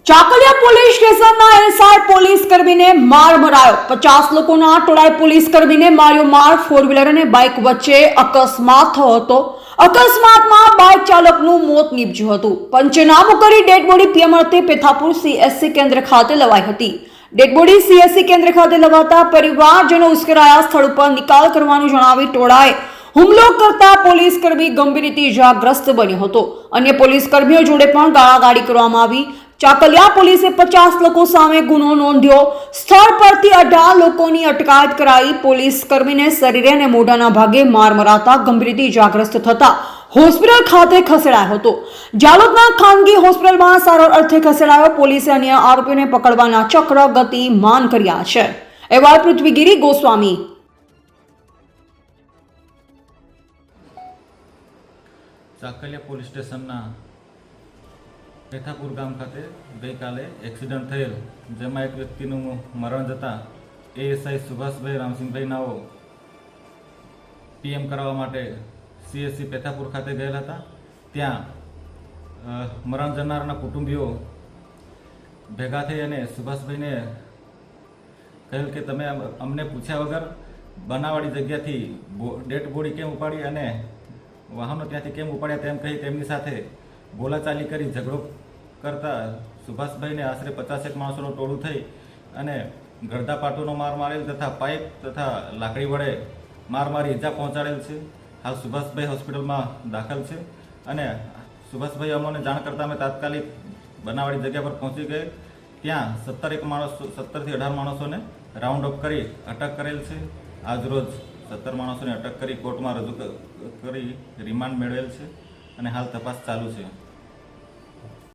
Chakaliya police સ્ટેશનના SI police કર્મીને માર મરાયો। 50 લોકોના ટોળાએ પોલીસ કર્મીને માર્યો માર। ફોર વ્હીલર અને બાઇક વચ્ચે અકસ્માત થયો હતો। અકસ્માતમાં બાઇક ચાલકનું મોત નીપજ્યું હતું। પંચનામું કરી ડેડ બોડી પીએમ અર્થે પેથાપુર સીએસસી કેન્દ્ર ખાતે લવાઈ હતી। ડેડ બોડી સીએસસી કેન્દ્ર ખાતે લવાતા પરિવારજનો ઉશ્કેરાયા। સ્થળ ઉપર નિકાલ કરવાનું જણાવી ટોળાએ હુમલો કરતા પોલીસ કર્મી ગંભીર રીતે ઇજાગ્રસ્ત બન્યો હતો। અન્ય પોલીસ કર્મીઓ જોડે પણ ગાળાગાળી કરવામાં આવી। ચાકલિયા પોલીસે 50 લોકો સામે ગુનો નોંધ્યો। સ્થળ પરથી 18 લોકોની અટકાયત કરાઈ। પોલીસ કર્મીને શરીરે અને મોઢાના ભાગે માર મરાતા ગંભીર રીતે ઇજાગ્રસ્ત થતા હોસ્પિટલ ખાતે ખસેડાયો હતો। જાલોદના ખાનગી હોસ્પિટલમાં સારવાર અર્થે ખસેડાયો। પોલીસે અન્ય આરોપીઓને પકડવાના ચક્ર ગતિમાન કર્યા છે। અહેવાલ પૃથ્વીગીરી ગોસ્વામી। ચાકલિયા પોલીસ સ્ટેશનના પેથાપુર ગામ ખાતે ગઈકાલે એક્સિડન્ટ થયેલ, જેમાં એક વ્યક્તિનું મરણ જતાં એએસઆઈ સુભાષભાઈ રામસિંહભાઈ નાઓ પીએમ કરાવવા માટે સીએસસી પેથાપુર ખાતે ગયેલા હતા। ત્યાં મરણ જનારના કુટુંબીઓ ભેગા થઈ અને સુભાષભાઈને કહેલ કે તમે અમને પૂછ્યા વગર બનાવાળી જગ્યાથી ડેડ બોડી કેમ ઉપાડી અને વાહનો ત્યાંથી કેમ ઉપાડ્યા તેમ કહી તેમની સાથે બોલાચાલી કરી ઝઘડો કરતા સુભાષભાઈને આશરે 50 માણસોનું ટોળું થઈ અને ગળદા પાટોનો માર મારેલ તથા પાઇપ તથા લાકડી વડે માર મારી ઈજા પહોંચાડેલ છે। હાલ સુભાષભાઈ હોસ્પિટલમાં દાખલ છે અને સુભાષભાઈ અમને જાણ કરતાં અમે તાત્કાલિક બનાવાળી જગ્યા પર પહોંચી ગए। ત્યાં 17 થી 18 માણસોને રાઉન્ડ અપ કરી અટક કરેલ છે। આજરોજ 17 માણસોને અટક કરી કોર્ટમાં રજૂ કરી રિમાન્ડ મેળવેલ છે અને હાલ તપાસ ચાલુ છે।